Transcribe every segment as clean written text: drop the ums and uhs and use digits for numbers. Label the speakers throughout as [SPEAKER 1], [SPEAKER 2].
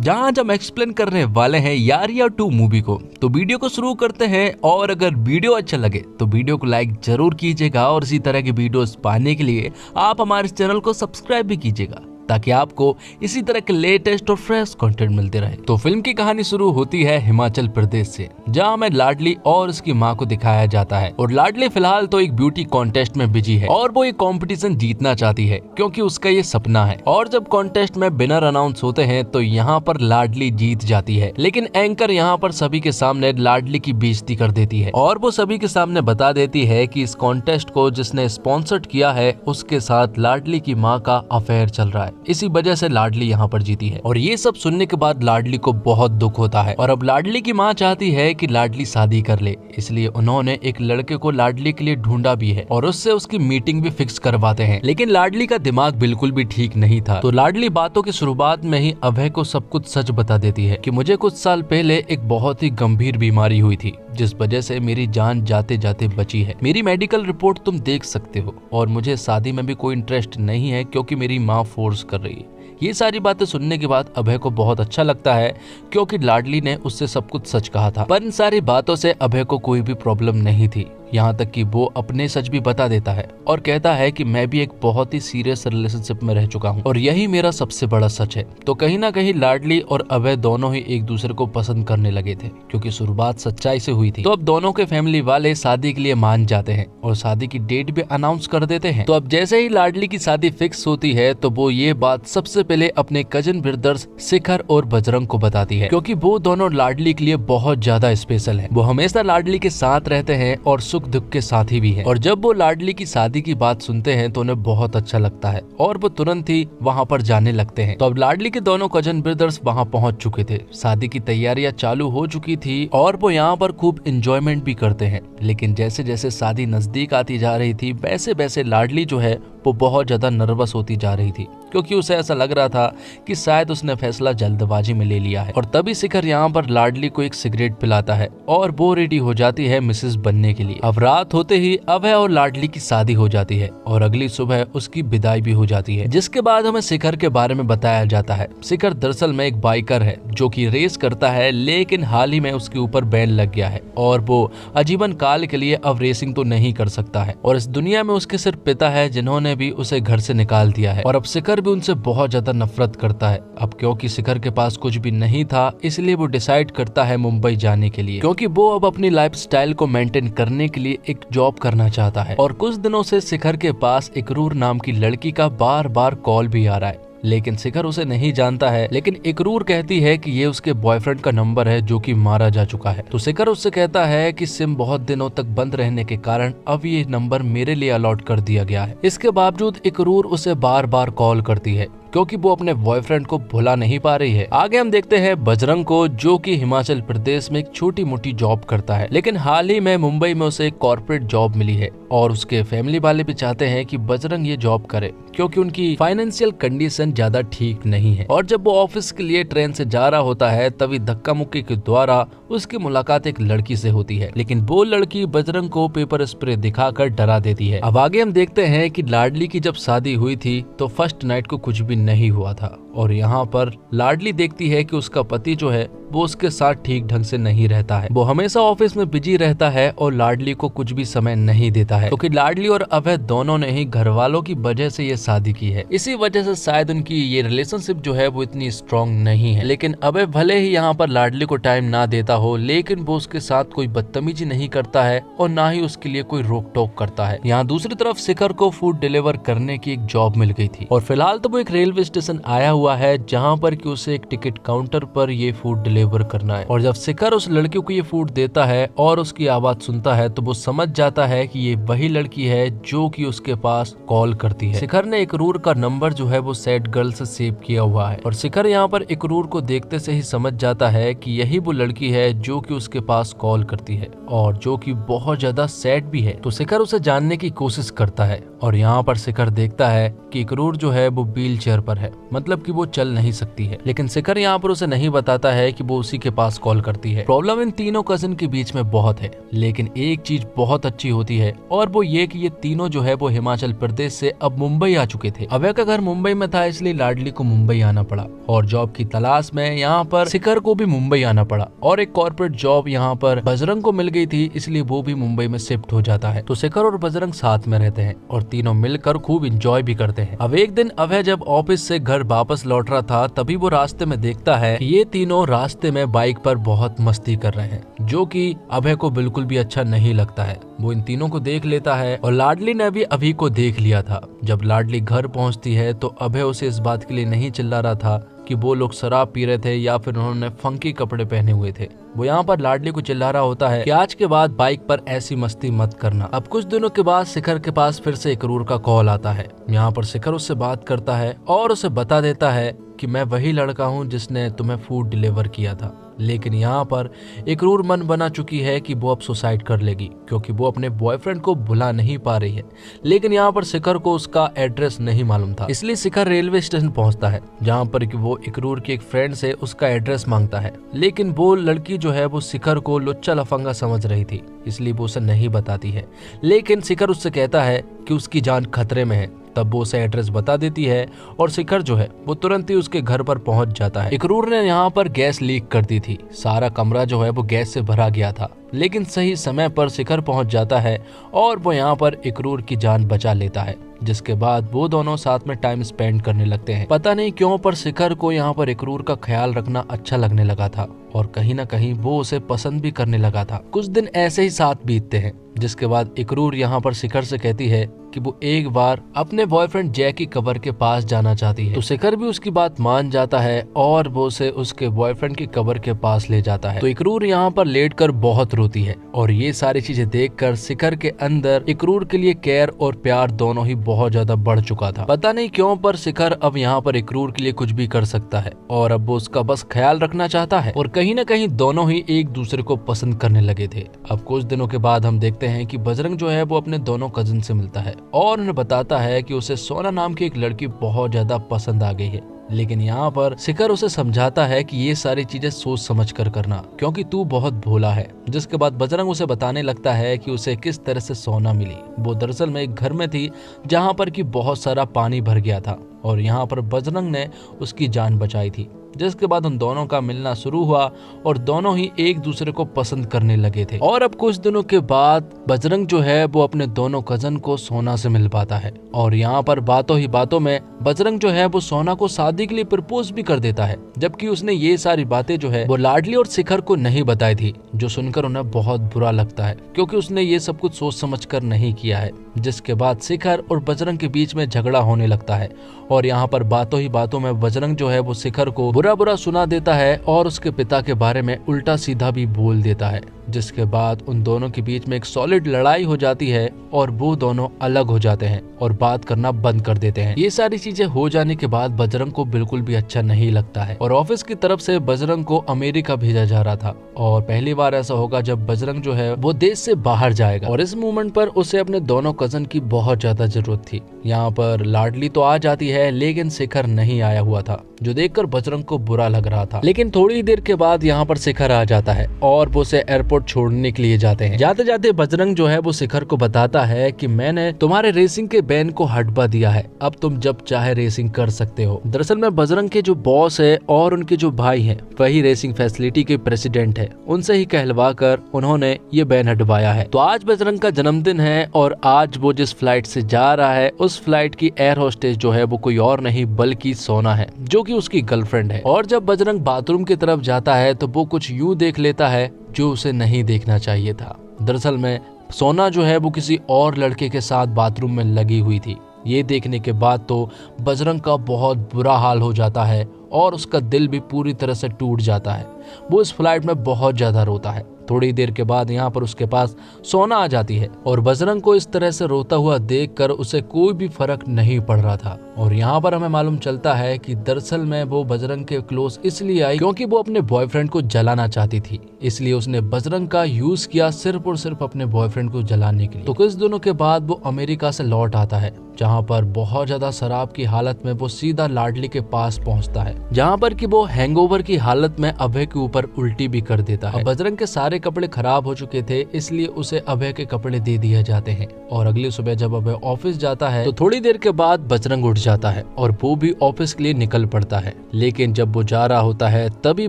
[SPEAKER 1] जहां आज हम एक्सप्लेन करने वाले हैं यारिया 2 मूवी को। तो वीडियो को शुरू करते हैं, और अगर वीडियो अच्छा लगे तो वीडियो को लाइक जरूर कीजिएगा और इसी तरह की वीडियोस पाने के लिए आप हमारे चैनल को सब्सक्राइब भी कीजिएगा ताकि आपको इसी तरह के लेटेस्ट और फ्रेश कंटेंट मिलते रहे। तो फिल्म की कहानी शुरू होती है हिमाचल प्रदेश से, जहां हमें लाडली और उसकी मां को दिखाया जाता है। और लाडली फिलहाल तो एक ब्यूटी कॉन्टेस्ट में बिजी है और वो एक कंपटीशन जीतना चाहती है क्योंकि उसका ये सपना है। और जब कॉन्टेस्ट में विनर अनाउंस होते हैं तो यहाँ पर लाडली जीत जाती है, लेकिन एंकर यहाँ पर सभी के सामने लाडली की बेइज्जती कर देती है और वो सभी के सामने बता देती है कि इस कॉन्टेस्ट को जिसने स्पॉन्सर्ड किया है उसके साथ लाडली की माँ का अफेयर चल रहा है, इसी वजह से लाडली यहाँ पर जीती है। और ये सब सुनने के बाद लाडली को बहुत दुख होता है और अब लाडली की माँ चाहती है कि लाडली शादी कर ले, इसलिए उन्होंने एक लड़के को लाडली के लिए ढूंढा भी है और उससे उसकी मीटिंग भी फिक्स करवाते हैं। लेकिन लाडली का दिमाग बिल्कुल भी ठीक नहीं था, तो लाडली बातों की शुरुआत में ही अभय को सब कुछ सच बता देती है कि मुझे कुछ साल पहले एक बहुत ही गंभीर बीमारी हुई थी जिस वजह से मेरी जान जाते जाते बची है। मेरी मेडिकल रिपोर्ट तुम देख सकते हो और मुझे शादी में भी कोई इंटरेस्ट नहीं है क्योंकि मेरी माँ फोर्स कर रही है। ये सारी बातें सुनने के बाद अभय को बहुत अच्छा लगता है क्योंकि लाडली ने उससे सब कुछ सच कहा था। पर इन सारी बातों से अभय को कोई भी प्रॉब्लम नहीं थी, यहाँ तक कि वो अपने सच भी बता देता है और कहता है कि मैं भी एक बहुत ही सीरियस रिलेशनशिप में रह चुका हूँ और यही मेरा सबसे बड़ा सच है। तो कहीं ना कहीं लाडली और अभय दोनों ही एक दूसरे को पसंद करने लगे थे क्योंकि शुरुआत सच्चाई से हुई थी। तो अब दोनों के फैमिली वाले शादी के लिए मान जाते हैं और शादी की डेट भी अनाउंस कर देते हैं। तो अब जैसे ही लाडली की शादी फिक्स होती है तो वो ये बात सबसे पहले अपने कजिन ब्रदर्स शिखर और बजरंग को बताती है क्योंकि वो दोनों लाडली के लिए बहुत ज्यादा स्पेशल है। वो हमेशा लाडली के साथ रहते हैं और दुख के साथी भी है। और जब वो लाडली की शादी की बात सुनते हैं तो उन्हें बहुत अच्छा लगता है और वो तुरंत ही वहाँ पर जाने लगते हैं। तो अब लाडली के दोनों कजन ब्रदर्स वहाँ पहुँच चुके थे, शादी की तैयारियां चालू हो चुकी थी और वो यहाँ पर खूब एंजॉयमेंट भी करते हैं। लेकिन जैसे जैसे शादी नजदीक आती जा रही थी वैसे वैसे लाडली जो है वो बहुत ज्यादा नर्वस होती जा रही थी क्योंकि उसे ऐसा लग रहा था कि शायद उसने फैसला जल्दबाजी में ले लिया है। और तभी शिखर यहाँ पर लाडली को एक सिगरेट पिलाता है और वो रेडी हो जाती है मिसेस बनने के लिए। अब रात होते ही अभय और लाडली की शादी हो जाती है और अगली सुबह उसकी विदाई भी हो जाती है, जिसके बाद हमें शिखर के बारे में बताया जाता है। शिखर दरअसल में एक बाइकर है जो कि रेस करता है, लेकिन हाल ही में उसके ऊपर बैन लग गया है और वो आजीवन काल के लिए अब रेसिंग तो नहीं कर सकता है। और इस दुनिया में उसके सिर्फ पिता है जिन्होंने भी उसे घर से निकाल दिया है और अब शिखर भी उनसे बहुत ज्यादा नफरत करता है। अब क्योंकि शिखर के पास कुछ भी नहीं था इसलिए वो डिसाइड करता है मुंबई जाने के लिए, क्योंकि वो अब अपनी लाइफस्टाइल को मेंटेन करने के लिए एक जॉब करना चाहता है। और कुछ दिनों से शिखर के पास इकरूर नाम की लड़की का बार बार कॉल भी आ रहा है, लेकिन शिखर उसे नहीं जानता है। लेकिन इकरूर कहती है कि ये उसके बॉयफ्रेंड का नंबर है जो कि मारा जा चुका है। तो शिखर उससे कहता है कि सिम बहुत दिनों तक बंद रहने के कारण अब ये नंबर मेरे लिए अलॉट कर दिया गया है। इसके बावजूद इकरूर उसे बार बार कॉल करती है क्योंकि वो अपने बॉयफ्रेंड को भुला नहीं पा रही है। आगे हम देखते हैं बजरंग को जो कि हिमाचल प्रदेश में एक छोटी मोटी जॉब करता है, लेकिन हाल ही में मुंबई में उसे एक कॉर्पोरेट जॉब मिली है और उसके फैमिली वाले भी चाहते हैं कि बजरंग ये जॉब करे क्योंकि उनकी फाइनेंशियल कंडीशन ज्यादा ठीक नहीं है। और जब वो ऑफिस के लिए ट्रेन से जा रहा होता है तभी धक्का मुक्की के द्वारा उसकी मुलाकात एक लड़की से होती है, लेकिन वो लड़की बजरंग को पेपर स्प्रे दिखाकर डरा देती है। अब आगे हम देखते हैं कि लाडली की जब शादी हुई थी तो फर्स्ट नाइट को कुछ भी नहीं हुआ था और यहाँ पर लाडली देखती है कि उसका पति जो है वो उसके साथ ठीक ढंग से नहीं रहता है। वो हमेशा ऑफिस में बिजी रहता है और लाडली को कुछ भी समय नहीं देता है क्योंकि लाडली और अभय दोनों ने ही घर वालों की वजह से ये शादी की है। इसी वजह से शायद उनकी ये रिलेशनशिप जो है वो इतनी स्ट्रॉन्ग नहीं है। लेकिन अभय भले ही यहाँ पर लाडली को टाइम ना देता हो, लेकिन वो उसके साथ कोई बदतमीजी नहीं करता है और ना ही उसके लिए कोई रोक टोक करता है। यहाँ दूसरी तरफ शिखर को फूड डिलीवर करने की एक जॉब मिल गई थी और फिलहाल तो वो एक रेलवे स्टेशन आया हुआ है जहाँ पर कि उसे एक टिकट काउंटर पर ये फूड डिलीवर करना है। और जब शिखर उस लड़की को ये फूड देता है और उसकी आवाज सुनता है तो वो समझ जाता है कि ये वही लड़की है जो कि उसके पास कॉल करती है। शिखर ने इकरूर का नंबर जो है वो सैड गर्ल से सेव किया हुआ है और शिखर यहाँ पर इकरूर को देखते से ही समझ जाता है कि यही वो लड़की है जो कि उसके पास कॉल करती है और जो कि बहुत ज्यादा सैड भी है। तो शिखर उसे जानने की कोशिश करता है और यहाँ पर शिखर देखता है कि इकरूर जो है वो व्हील चेयर पर है, मतलब कि वो चल नहीं सकती है। लेकिन शिखर यहाँ पर उसे नहीं बताता है कि वो उसी के पास कॉल करती है। प्रॉब्लम इन तीनों कजिन के बीच में बहुत है, लेकिन एक चीज बहुत अच्छी होती है और वो ये कि ये तीनों जो है वो हिमाचल प्रदेश से अब मुंबई आ चुके थे। अभय का घर मुंबई में था, इसलिए लाडली को मुंबई आना पड़ा और जॉब की तलाश में यहाँ पर शिखर को भी मुंबई आना पड़ा और एक कॉर्पोरेट जॉब यहाँ पर बजरंग को मिल गई थी, इसलिए वो भी मुंबई में शिफ्ट हो जाता है। तो शिखर और बजरंग साथ में रहते हैं और तीनों मिलकर खूब इंजॉय भी करते हैं। अब एक दिन अभय जब ऑफिस से घर वापस लौट रहा था, तभी वो रास्ते में देखता है कि ये तीनों रास्ते में बाइक पर बहुत मस्ती कर रहे हैं, जो कि अभय को बिल्कुल भी अच्छा नहीं लगता है। वो इन तीनों को देख लेता है और लाडली ने भी अभी को देख लिया था। जब लाडली घर पहुंचती है तो अभय उसे इस बात के लिए नहीं चिल्ला रहा था कि वो लोग शराब पी रहे थे या फिर उन्होंने फंकी कपड़े पहने हुए थे। वो यहाँ पर लाडली को चिल्ला रहा होता है कि आज के बाद बाइक पर ऐसी मस्ती मत करना। अब कुछ दिनों के बाद शिखर के पास फिर से इकरूर का कॉल आता है। यहाँ पर शिखर उससे बात करता है और उसे बता देता है कि मैं वही लड़का हूँ जिसने तुम्हें फूड डिलीवर किया था। लेकिन यहाँ पर इकरूर मन बना चुकी है कि वो अब सुसाइड कर लेगी, क्योंकि वो अपने बॉयफ्रेंड को भुला नहीं पा रही है। लेकिन यहाँ पर शिखर को उसका एड्रेस नहीं मालूम था, इसलिए शिखर रेलवे स्टेशन पहुंचता है, जहाँ पर वो इकरूर की एक फ्रेंड से उसका एड्रेस मांगता है। लेकिन वो लड़की जो है वो शिखर को लुच्चा लफंगा समझ रही थी, इसलिए वो उसे नहीं बताती है। लेकिन शिखर उससे कहता है कि उसकी जान खतरे में है। तब वो उसे एड्रेस बता देती है और शिखर जो है वो तुरंत ही उसके घर पर पहुंच जाता है। इकरूर ने यहाँ पर गैस लीक कर दी थी, सारा कमरा जो है वो गैस से भरा गया था। लेकिन सही समय पर शिखर पहुंच जाता है और वो यहाँ पर इकरूर की जान बचा लेता है, जिसके बाद वो दोनों साथ में टाइम स्पेंड करने लगते हैं। पता नहीं क्यों पर शिखर को यहाँ पर इकरूर का ख्याल रखना अच्छा लगने लगा था और कहीं ना कहीं वो उसे पसंद भी करने लगा था। कुछ दिन ऐसे ही साथ बीतते हैं, जिसके बाद इकरूर यहाँ पर शिखर से कहती है कि वो एक बार अपने बॉयफ्रेंड जय की कब्र के पास जाना चाहती है। तो शिखर भी उसकी बात मान जाता है और वो उसे उसके बॉयफ्रेंड की कब्र के पास ले जाता है। तो इकरूर यहाँ पर लेटकर बहुत रोती है और ये सारी चीजें देखकर शिखर के अंदर इकरूर के लिए केयर और प्यार दोनों ही बहुत ज्यादा बढ़ चुका था। पता नहीं क्यों पर शिखर अब यहाँ पर इकरूर के लिए कुछ भी कर सकता है और अब वो उसका बस ख्याल रखना चाहता है और कहीं ना कहीं दोनों ही एक दूसरे को पसंद करने लगे थे। अब कुछ दिनों के बाद हम देखते हैं कि बजरंग जो है वो अपने दोनों कजिन से मिलता है और उन्हें बताता है कि उसे सोना नाम की एक लड़की बहुत ज्यादा पसंद आ गई है। लेकिन यहाँ पर शिखर उसे समझाता है कि ये सारी चीजें सोच समझ कर करना, क्योंकि तू बहुत भोला है। जिसके बाद बजरंग उसे बताने लगता है कि उसे किस तरह से सोना मिली। वो दरअसल में एक घर में थी जहाँ पर कि बहुत सारा पानी भर गया था और यहाँ पर बजरंग ने उसकी जान बचाई थी। जिसके बाद उन दोनों का मिलना शुरू हुआ और दोनों ही एक दूसरे को पसंद करने लगे थे। और अब कुछ दिनों के बाद बजरंग जो है वो अपने दोनों कजन को सोना से मिल पाता है और यहाँ पर बातों ही बातों में बजरंग जो है वो सोना को शादी के लिए प्रपोज भी कर देता है, जबकि उसने ये सारी बातें जो है वो लाडली और शिखर को नहीं बताई थी, जो सुनकर उन्हें बहुत बुरा लगता है क्योंकि उसने ये सब कुछ सोच समझ कर नहीं किया है। जिसके बाद शिखर और बजरंग के बीच में झगड़ा होने लगता है और यहाँ पर बातों ही बातों में बजरंग जो है वो शिखर को बुरा सुना देता है और उसके पिता के बारे में उल्टा सीधा भी बोल देता है। जिसके बाद उन दोनों के बीच में एक सॉलिड लड़ाई हो जाती है और वो दोनों अलग हो जाते हैं और बात करना बंद कर देते हैं। ये सारी चीजें हो जाने के बाद बजरंग को बिल्कुल भी अच्छा नहीं लगता है और ऑफिस की तरफ से बजरंग को अमेरिका भेजा जा रहा था और पहली बार ऐसा होगा जब बजरंग जो है वो देश से बाहर जाएगा और इस मूवमेंट पर उसे अपने दोनों कजन की बहुत ज्यादा जरूरत थी। यहाँ पर लाडली तो आ जाती है लेकिन शिखर नहीं आया हुआ था, जो देखकर बजरंग को बुरा लग रहा था। लेकिन थोड़ी ही देर के बाद यहाँ पर शिखर आ जाता है और वो उसे एयरपोर्ट छोड़ने के लिए जाते हैं। जाते जाते बजरंग जो है वो शिखर को बताता है कि मैंने तुम्हारे रेसिंग के बैन को हटवा दिया है, अब तुम जब चाहे रेसिंग कर सकते हो। दरअसल में बजरंग के जो बॉस है और उनके जो भाई हैं वही रेसिंग फैसिलिटी के प्रेसिडेंट है, उनसे ही कहलवा कर उन्होंने ये बैन हटवाया है। तो आज बजरंग का जन्मदिन है और आज वो जिस फ्लाइट से जा रहा है उस फ्लाइट की एयर होस्टेस जो है वो कोई और नहीं बल्कि सोना है, जो कि उसकी गर्लफ्रेंड है। और जब बजरंग बाथरूम की तरफ जाता है तो वो कुछ यूं देख लेता है जो उसे नहीं देखना चाहिए था। दरअसल में सोना जो है वो किसी और लड़के के साथ बाथरूम में लगी हुई थी। ये देखने के बाद तो बजरंग का बहुत बुरा हाल हो जाता है और उसका दिल भी पूरी तरह से टूट जाता है। वो इस फ्लाइट में बहुत ज्यादा रोता है। थोड़ी देर के बाद यहाँ पर उसके पास सोना आ जाती है और बजरंग को इस तरह से रोता हुआ देखकर उसे कोई भी फर्क नहीं पड़ रहा था। और यहाँ पर हमें मालूम चलता है कि दरअसल में वो बजरंग के क्लोज इसलिए आई क्योंकि वो अपने बॉयफ्रेंड को जलाना चाहती थी, इसलिए उसने बजरंग का यूज किया सिर्फ और सिर्फ अपने बॉयफ्रेंड को जलाने के लिए। तो कुछ दिनों के बाद वो अमेरिका से लौट आता है, जहाँ पर बहुत ज्यादा शराब की हालत में वो सीधा लाडली के पास पहुँचता है, जहाँ पर कि वो हैंगओवर की हालत में अभय के ऊपर उल्टी भी कर देता है। बजरंग के सारे कपड़े खराब हो चुके थे, इसलिए उसे अभय के कपड़े दे दिए जाते हैं। और अगली सुबह जब अभय ऑफिस जाता है तो थोड़ी देर के बाद बजरंग उठ जाता है और वो भी ऑफिस के लिए निकल पड़ता है। लेकिन जब वो जा रहा होता है तभी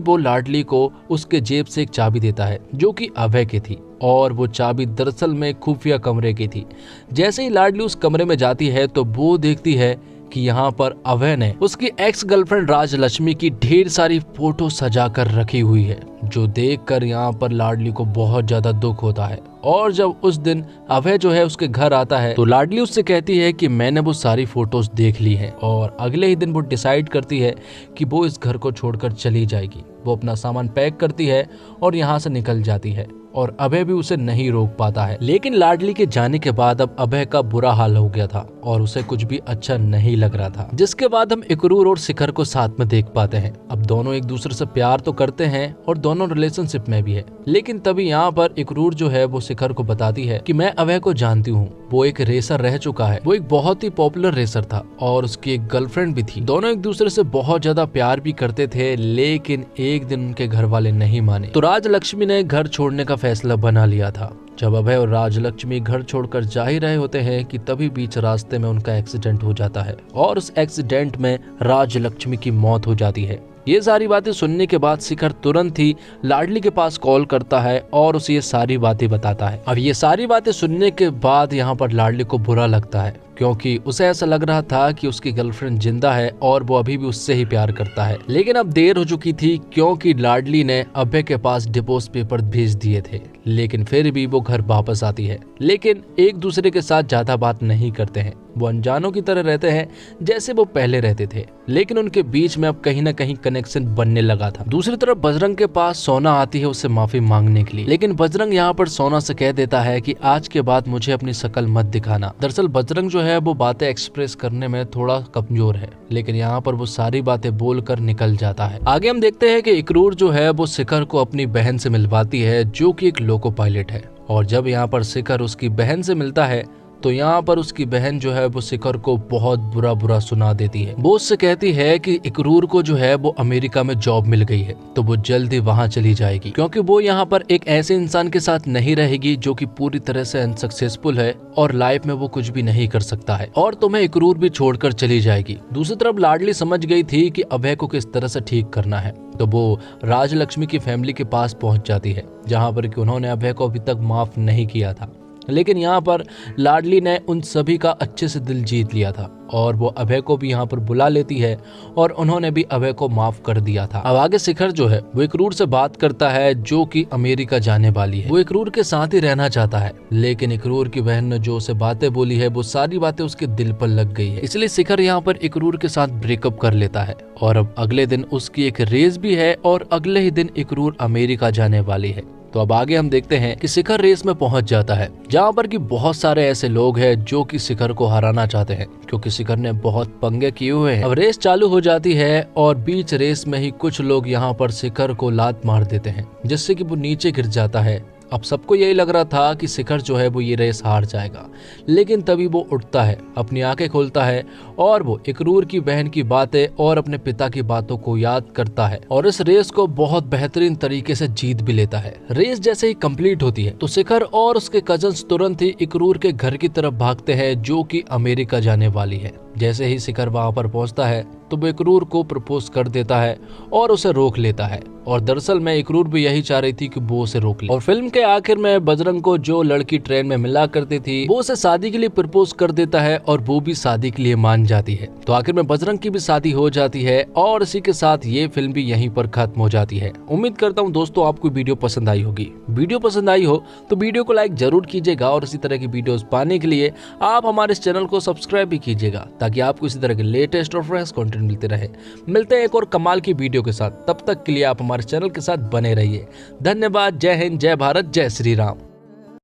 [SPEAKER 1] वो लाडली को उसके जेब से एक चाबी देता है जो कि अभय की थी, और वो चाबी दरअसल में खुफिया कमरे की थी। जैसे ही लाडली उस कमरे में जाती है तो वो देखती है कि यहाँ पर अभय ने उसकी एक्स गर्लफ्रेंड राजलक्ष्मी की ढेर सारी फोटो सजा कर रखी हुई है, जो देखकर यहाँ पर लाडली को बहुत ज्यादा दुख होता है। और जब उस दिन अभय जो है उसके घर आता है तो लाडली उससे कहती है कि मैंने वो सारी फोटोज देख ली हैं, और अगले ही दिन वो डिसाइड करती है कि वो इस घर को छोड़कर चली जाएगी। वो अपना सामान पैक करती है और यहाँ से निकल जाती है, और अभय भी उसे नहीं रोक पाता है। लेकिन लाडली के जाने के बाद अब अभय का बुरा हाल हो गया था और उसे कुछ भी अच्छा नहीं लग रहा था, जिसके बाद हम इकरूर और शिखर को साथ में देख पाते हैं। अब दोनों एक दूसरे से प्यार तो करते हैं और दोनों रिलेशनशिप में भी है, लेकिन तभी यहाँ पर इकरूर जो है वो शिखर को बताती है कि मैं अभय को जानती हूँ, वो एक रेसर रह चुका है, वो एक बहुत ही पॉपुलर रेसर था और उसकी एक गर्लफ्रेंड भी थी। दोनों एक दूसरे से बहुत ज्यादा प्यार भी करते थे, लेकिन एक दिन उनके घर वाले नहीं माने तो राजलक्ष्मी ने घर छोड़ने का फैसला बना लिया था। जब अभय और राजलक्ष्मी घर छोड़कर जा ही रहे होते हैं कि तभी बीच रास्ते में उनका एक्सीडेंट हो जाता है, और उस एक्सीडेंट में राजलक्ष्मी की मौत हो जाती है। ये सारी बातें सुनने के बाद शिखर तुरंत ही लाडली के पास कॉल करता है और उसे ये सारी बातें बताता है। अब ये सारी बातें सुनने के बाद यहाँ पर लाडली को बुरा लगता है, क्योंकि उसे ऐसा लग रहा था कि उसकी गर्लफ्रेंड जिंदा है और वो अभी भी उससे ही प्यार करता है। लेकिन अब देर हो चुकी थी, क्योंकि लाडली ने अभय के पास डिवोर्स पेपर भेज दिए थे। लेकिन फिर भी वो घर वापस आती है, लेकिन एक दूसरे के साथ ज्यादा बात नहीं करते हैं। वो अनजानों की तरह रहते हैं जैसे वो पहले रहते थे, लेकिन उनके बीच में अब कहीं ना कहीं कनेक्शन बनने लगा था। दूसरी तरफ बजरंग के पास सोना आती है उससे माफी मांगने के लिए, लेकिन बजरंग यहाँ पर सोना से कह देता है कि आज के बाद मुझे अपनी शक्ल मत दिखाना। दरअसल बजरंग जो है वो बातें एक्सप्रेस करने में थोड़ा कमजोर है, लेकिन यहाँ पर वो सारी बातें बोलकर निकल जाता है। आगे हम देखते हैं कि इकरूर जो है वो शिखर को अपनी बहन से मिलवाती है, जो कि एक लोको पायलट है। और जब यहाँ पर शिखर उसकी बहन से मिलता है तो यहाँ पर उसकी बहन जो है वो शिखर को बहुत बुरा सुना देती है। वो उससे कहती है कि इकरूर को जो है वो अमेरिका में जॉब मिल गई है, तो वो जल्दी वहाँ चली जाएगी, क्योंकि वो यहाँ पर एक ऐसे इंसान के साथ नहीं रहेगी जो कि पूरी तरह से अनसक्सेसफुल है और लाइफ में वो कुछ भी नहीं कर सकता है, और तुम्हें इकरूर भी छोड़कर चली जाएगी। दूसरी तरफ लाडली समझ गई थी कि अभय को किस तरह से ठीक करना है, तो वो राजलक्ष्मी की फैमिली के पास पहुंच जाती है, जहां पर कि उन्होंने अभय को अभी तक माफ नहीं किया था। लेकिन यहाँ पर लाडली ने उन सभी का अच्छे से दिल जीत लिया था, और वो अभय को भी यहाँ पर बुला लेती है और उन्होंने भी अभय को माफ कर दिया था। अब आगे शिखर जो है वो इकरूर से बात करता है, जो कि अमेरिका जाने वाली है। वो इकरूर के साथ ही रहना चाहता है, लेकिन इकरूर की बहन ने जो उसे बातें बोली है वो सारी बातें उसके दिल पर लग गई है, इसलिए शिखर यहाँ पर इकरूर के साथ ब्रेकअप कर लेता है। और अब अगले दिन उसकी एक रेस भी है और अगले ही दिन इकरूर अमेरिका जाने वाली है। तो अब आगे हम देखते हैं कि शिखर रेस में पहुंच जाता है, जहां पर कि बहुत सारे ऐसे लोग हैं जो कि शिखर को हराना चाहते हैं, क्योंकि शिखर ने बहुत पंगे किए हुए हैं। अब रेस चालू हो जाती है और बीच रेस में ही कुछ लोग यहां पर शिखर को लात मार देते हैं, जिससे कि वो नीचे गिर जाता है। अब सबको यही लग रहा था कि शिखर जो है वो ये रेस हार जाएगा, लेकिन तभी वो उठता है, अपनी आंखें खोलता है और वो इकरूर की बहन की बातें और अपने पिता की बातों को याद करता है और इस रेस को बहुत बेहतरीन तरीके से जीत भी लेता है। रेस जैसे ही कंप्लीट होती है तो शिखर और उसके कजन्स तुरंत ही इकरूर के घर की तरफ भागते हैं, जो कि अमेरिका जाने वाली है। जैसे ही शिखर वहां पर पहुंचता है तो वो इकरूर को प्रपोज कर देता है और उसे रोक लेता है, और दरअसल में इकरूर भी यही चाह रही थी कि वो उसे रोक ले। और फिल्म के आखिर में बजरंग को जो लड़की ट्रेन में मिला करती थी वो उसे शादी के लिए प्रपोज कर देता है और वो भी शादी के लिए मान जाती है। तो आखिर में बजरंग की भी शादी हो जाती है और इसी के साथ ये फिल्म भी यहीं पर खत्म हो जाती है। उम्मीद करता हूँ दोस्तों आपको वीडियो पसंद आई होगी। वीडियो पसंद आई हो तो वीडियो को लाइक जरूर कीजिएगा और इसी तरह की वीडियोस पाने के लिए आप हमारे इस चैनल को सब्सक्राइब भी कीजिएगा, ताकि आपको इसी तरह के लेटेस्ट और फ्रेश कंटेंट मिलते रहे। मिलते हैं एक और कमाल की वीडियो के साथ, तब तक के लिए आप हमारे चैनल के साथ बने रहिए। धन्यवाद। जय हिंद, जय भारत, जय श्री राम।